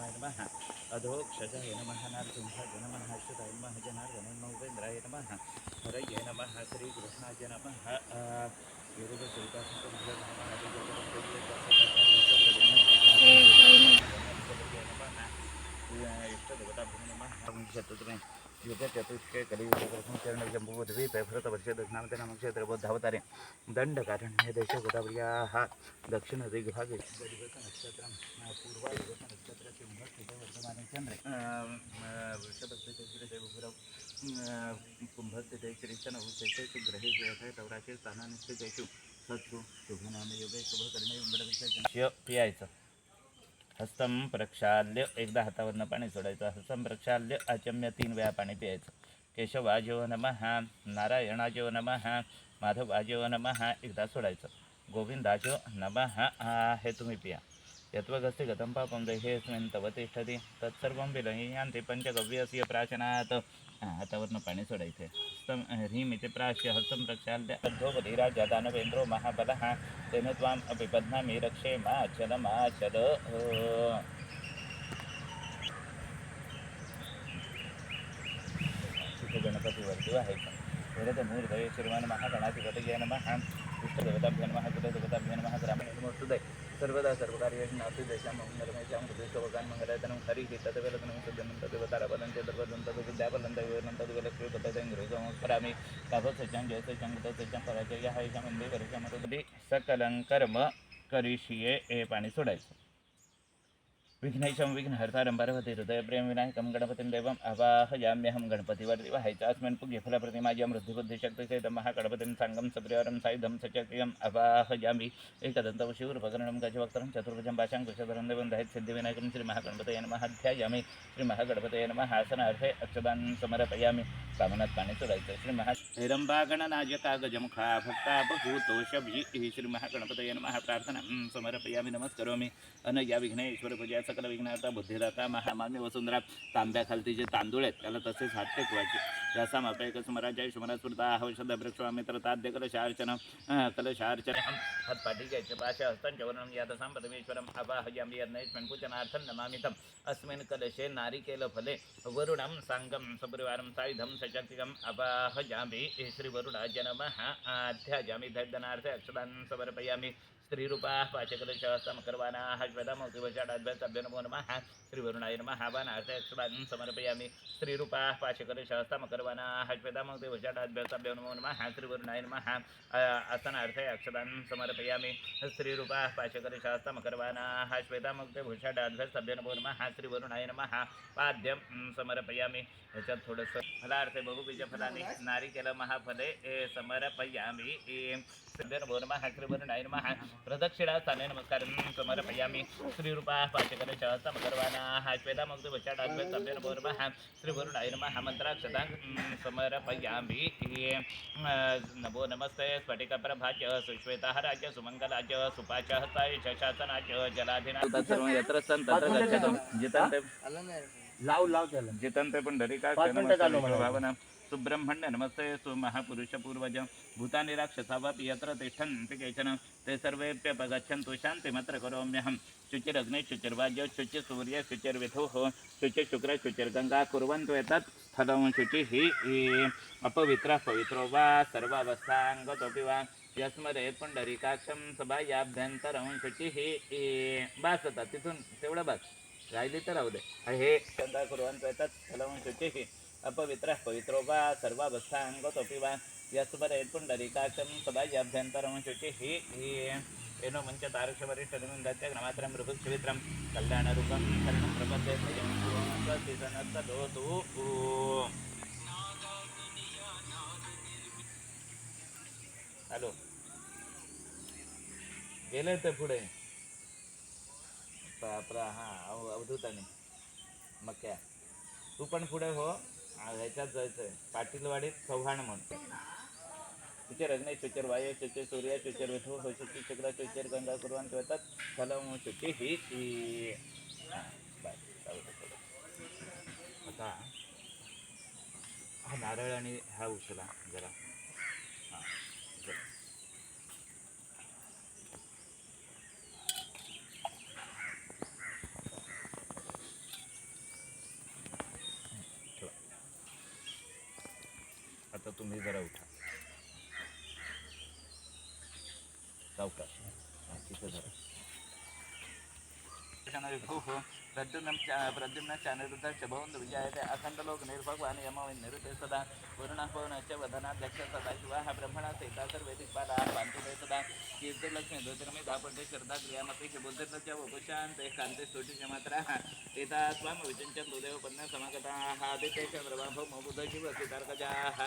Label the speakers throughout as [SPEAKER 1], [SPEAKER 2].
[SPEAKER 1] नारायणाय नमः अधोक्षजाय नमः नारसिंहाय नमः अच्युताय नमः जनार्दनाय नमः उपेन्द्राय नमः हरये नमः श्रीकृष्णाय नमः युग चतुष्के कलियुगचतुष्के भरतवर्ष दक्षिणामते नामक्षेत्र बौद्धावतारे दंडकारण्य देश गोदावर्याः दक्षिणदिग्भागे नक्षत्रं पूर्वायुगनक्षत्र सिंहस्थिते वर्तमाने चंद्रे वृषभस्थिते देवगुरौ कुंभस्थिते श्रीशनभुस्थिते ग्रहे जयते तवराचे स्थानानि स्थितेषु सत्सु शुभनामे योगे शुभकर्णे उंबडविषय पियायचं. हस्तम प्रक्षाल्य एकदा हातावरनं पाणी सोडायचं. हस्तम प्रक्षाल्य आचम्य 3 वेळा पाणी पियायचं. केशवाजो नमः नारायणाजो नमः माधवाजो नमः एकदा सोडायचं. गोविंदाजो नमः हे तुम्ही पिया. यत्वगस्ति गतं पापं देहेऽस्मिन् तव तिष्ठति तत्सर्वं विलयान्ति पंचगव्यस्य प्राचनात्. हातावरनं पाणी सोडायचं. हस्तम ह्रीम इति प्राश्य हस्तं प्रक्षाल्य अद्धोपतिराजा दानवेन्द्रो महाबलः तेन त्वाम् अपि बध्नामि रक्षे माचलमाचल. गणपतीवरती व्हायचं. वरदमूर्तये श्रीमान महागणाधिपतये नमः इष्टदेवताभ्यो नमः कुलदेवताभ्यो नमः ग्रामणमोस्तुते सर्वदा सर्वकार्येषु नास्ति तेषां मङ्गलमेषां हृदयस्थवकान् मङ्गलायतनं हरिः तदवेलतनं सद्यनं तदेवतारबलं च दर्वदं तद्विद्याबलं तद्विवरणं तद्विलक्ष्मीपतयं गृहसंस्मरामि तापसज्जं जयसज्जं गतसज्जं पराजयः एषां वन्दे वर्षमरुदि सकलं कर्म करिष्ये हे पाणी सोडायचं. विघ्नेशं विघ्नहर्तारं पार्वती हृदयप्रेम विनायकं गणपतिं देवम् आवाहयाम्यहं. गणपतीवरती व्हायचं. अस्मिन् पुण्यफलप्रतिमाज्यं वृद्धिबुद्धिशक्तिसहितं महागणपतिं साङ्गं सप्रियवरं सायुधं सचक्रियम् आवाहयामि. एकदन्तं शिवरूपकर्णं गजवक्त्रं चतुर्भुजं पाशाङ्कुशधरं देवं दहेत् सिद्धिविनायकं श्रीमहागणपतये नमः ध्यायामि. श्रीमहागणपतये नमः. आसनार्थे अक्षतान् समर्पयामि. कामनात पाणी सोडायचं. श्रीमहागणनायका गजमुखा भक्तापभूतोषभी श्रीमहागणपतये नमः. प्रार्थनां समर्पयामि नमस्करोमि. अनया विघ्नेश्वर पूजा सकल विघ्नाता बुद्धिदाता महामान्य वसुंधरा. तांब्याखालती जे तांदूळ आहेत त्याला तसेच हात टेकवायचे. रसामापैक समराजय सुमरास्फुरता हवशद वृक्षवामित्रताद्य कलशार्चन हात पाठी घ्यायचे. पाशा हस्तांच्या वर्णं यादसां पदमेश्वरम् आवाहयामि. यज्ञैस्मिन् पूजनार्थं नमामितम्. अस्मिन् कलशे नारिकेल फले वरुणं साङ्गं सपरिवारं सायुधं सशक्तिकम् आवाहयामि. श्रीवरुणाय नमः. आध्यायामि. दैवदनार्थे अक्षतान् समर्पयामि. स्त्रीरूपाः पाचकलशहस्तमकर्वाणाः श्वेतामौक्तिवशाडाद्भ्यस्तभ्यो नमो नमः. श्रीवरुणाय नमः. वानार्थे अक्षतान् समर्पयामि. स्त्रीरूपाः पाचकलशहस्तमकर्वाणाः श्वेतामौक्तिवशाडाद्भ्यस्तभ्यो नमो नमः. श्रीवरुणाय नमः. आसनार्थे अक्षतान् समर्पयामि. स्त्रीरूपाः पाचकलशहस्तमकर्वाणाः श्वेतामौक्तिभूषाडाद्भ्यस्तभ्यो नमो नमः. श्रीवरुणाय नमः. पाद्यं समर्पयामि. ह्याच्यात थोडंसं फलार्थे बहुबीजफलानि नारिकेल महाफले समर्पयामि. नमो नमः. श्रीवरुणाय नमः. प्रदक्षिणास्थाने नमस्कारं समर्पयामि. श्रीरूपाः पाचकलशहस्तमकर्वाणाः श्वेतामौक्तिभूषाडाद्भ्यस्तभ्यो नमो नमः. श्रीवरुणाय नमः. मन्त्राक्षतां समर्पयामि. नमो नमस्ते स्फटिकप्रभाच सुश्वेताहराज सुमङ्गलाच सुपाचहस्ताय शासनाच जलाधिनाथ तत्सर्वं यत्र सन् तत्र गच्छतु. जितन्ते पुण्डरीकाक्ष नमस्ते भावना सुब्रह्मण्य नमस्ते महापुरुषपूर्वज भूतानि राक्षसावापि यत्र तिष्ठन्ति केचन ते सर्वेप्यपगच्छन्तु शान्तिमत्र करोम्यहं. शुचिरग्ने शुचिर्वाज्य शुचिसूर्य शुचिर्विधुः शुचिशुक्र शुचिर्गङ्गा कुर्वन्तु एतत् स्थलं शुचिः. अपवित्रः पवित्रो वा सर्वावस्थाङ्गतोऽपि वा यस्मरेत् पुण्डरीकाक्षं सभायाभ्यन्तरं शुचिः. बास होता तिथून तेवढं बस. राहिली तर राहू दे. हे गंगा कुर्वन्तु एतत् स्थलं शुचिः. अपवित्रः पवित्रो वा सर्वावस्थाङ्गतोऽपि वा यस्मरेत् पुण्डरीकाक्षं सभायाभ्यन्तरं शुचिः. येनो मञ्चतारक्षवरिष्ठनिमिन्दत्य ग्रमात्रं मृभुक्षवित्रं कल्याणरूपं शरणं प्रपद्ये स्वस्तिसनस्तदोतु. हॅलो गेले ते पुढे हां अवधूताने मग काय तू पण पुढे हो. ह्याच्यात जायचं आहे पाटीलवाडीत चव्हाण म्हणतो. शुचिरग्ने शुचिर्वायू शुचिर सूर्य शुचिर विठू शुचिर शुक्र शुचिर गंगा कुर्वन्तु एतत् स्थलं शुचिः. आता हा नारळ आणि हा उचला जरा. हां जरा उठा सावकाश तिथं जरा प्रद्युम्नश्चानिरुद्धश्च भवन्तु विजायते अखण्डलोक निर्भगवान् यमोन्निरुते सदा वरुणः पवनश्च वदनाध्यक्ष सदा शिवाः ब्रह्मणा सहिता सर्वैदिक्पालाः पान्तु ते सदा कीर्तिर्लक्ष्मी ज्योतिर्मयी दापट्ये श्रद्धा क्रियामपि बुद्धिर्लज्ज वपुषान्ते कान्ते स्तुतिशमात्राः एता त्वां विचिन्त्यन्तु देवपन्ना समागताः आदित्ये चन्द्रबाभौ मबुधशिवसितार्कजाः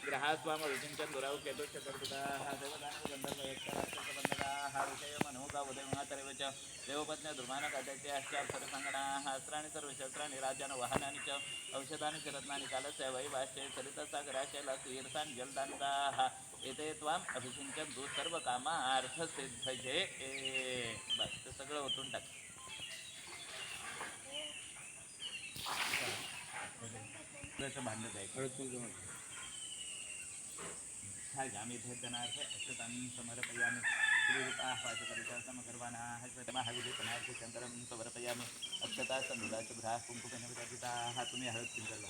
[SPEAKER 1] ग्रहाः त्वां विचिन्त्यन्तु राहु केतुश्च कर्तुकाः देवदानवगन्धर्वयक्षराक्षसबन्धकाः विषयमनोगा उदयमातरेव च देवपत्न्या दुर्मानकाद्याचे अष्टाक्षरसङ्गणाः अस्त्राणि सर्वशस्त्राणि राज्यानि वाहनानि च औषधानि च रत्नानि कालस्य वैवाश्चे सरितसागराश्चे तीर्थानि जलदानिकाः एते त्वाम् अभिषिञ्चन्तु सर्वकामार्थसिद्धये बस ते सगळं ओतून टाक भांडत आहे हाय आम्ही भेटनार्थ अक्षतान् समर्पयामि श्रीरूपाः पाशकरिता समकर्वाणाः महाविधिपणार्थे चन्द्रं समर्पयामि अक्षता सन्नुदाशुभ्राः कुङ्कुमेनविताः तुम्ही हळद पिंजरला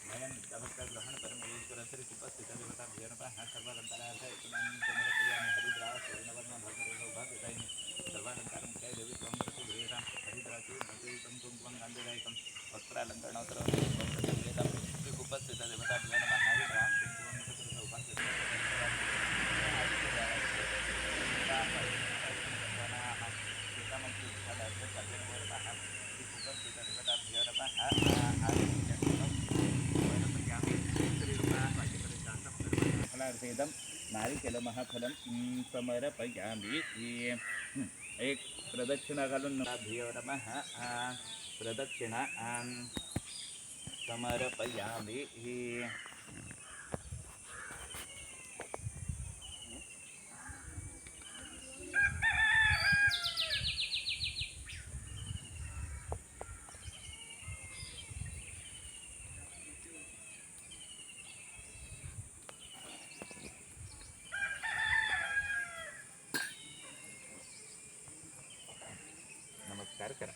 [SPEAKER 1] नयन ग्रहण परमेश्वर श्री उपस्थित देवता भैरवः सर्वालंकारार्थ अक्षतान् समर्पयामि हरिद्राः सुवर्णवर्ण भगवदैनि सर्वालंकारं जय देवी त्वं प्रतिगृहीतां हरिद्राचूर्णं कुङ्कुमं गान्धीदायकं वस्त्रालङ्करणोत्तरं श्री उपस्थित देवता भैरवः हरिद्रां फलार्थेदं नारिकेल महाफलं समर्पयामि एक प्रदक्षिणा घालून भियो नमः प्रदक्षिणा समर्पयामि नमस्कार करा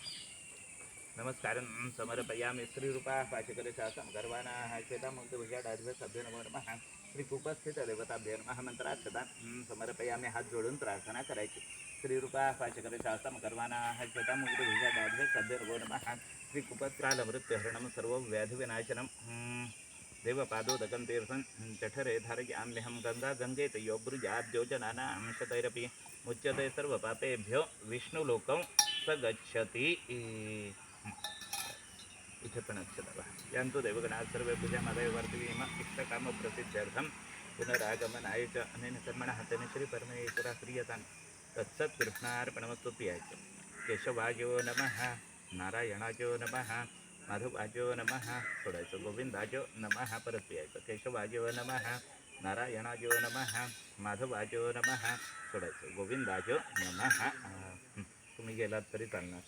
[SPEAKER 1] नमस्कारं समर्पयामि श्रीरूपाः पाशकरशासं गर्वाणाः श्वेतामुग्धभुजाढ्य सभ्यो नमो नमः श्रीकुपस्थित देवताभ्यो नमः मंत्राक्षता समर्पयामि हात जोडून प्रार्थना करायची श्रीरूपाः पाशकरशासं गर्वाणाः श्वेतामुग्धभुजाढ्य सभ्यो नमो नमः श्रीकुपस्त्रालमृत्युहरणं सर्वव्याधिविनाशनं देवपादोदकं तीर्थं जठरे धारयाम्यहं गंगा गंगेत योबृजाद्योजनानां अंशतैरपि मुच्यते सर्वपापेभ्यो विष्णुलोकं स गच्छति इथे पण अक्षता यांतु देवगणाः सर्वे पूजामादय वर्तवीम इष्टकामप्रसिद्ध्यर्थं पुनरागमनाय च अनेन कर्मणः तेन श्रीपरमेश्वरः क्रियतां तत्सत्कृष्णार्पणमस्तु प्रियाय केशवायो नमः नारायणायो नमः माधवायो नमः सोडायचं गोविंदायो नमः परत प्रियायचं केशवायो नमः नारायणायो नमः माधवायो नमः सोडायचं गोविंदायो नमः तुम्ही गेलात तरी चालणार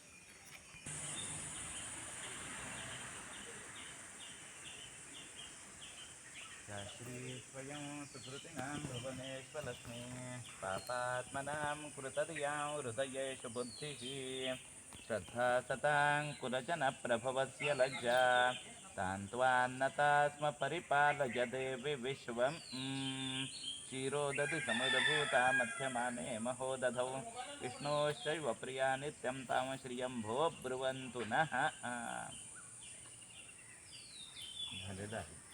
[SPEAKER 1] श्री स्वयं सुकृतीनां भुवनेश्वलक्ष्मी पापात्मनां कृतधियां हृदयेषु बुद्धिः श्रद्धा सतां कुलजनप्रभवस्य लज्जा तान्त्वान्नता स्म परिपालय देवि विश्वं क्षीरोदधि समुद्भूता मध्यमाने महोदधौ विष्णोश्चैव प्रिया नित्यं तां श्रियं भो ब्रुवन्तु नः झालेलं आहे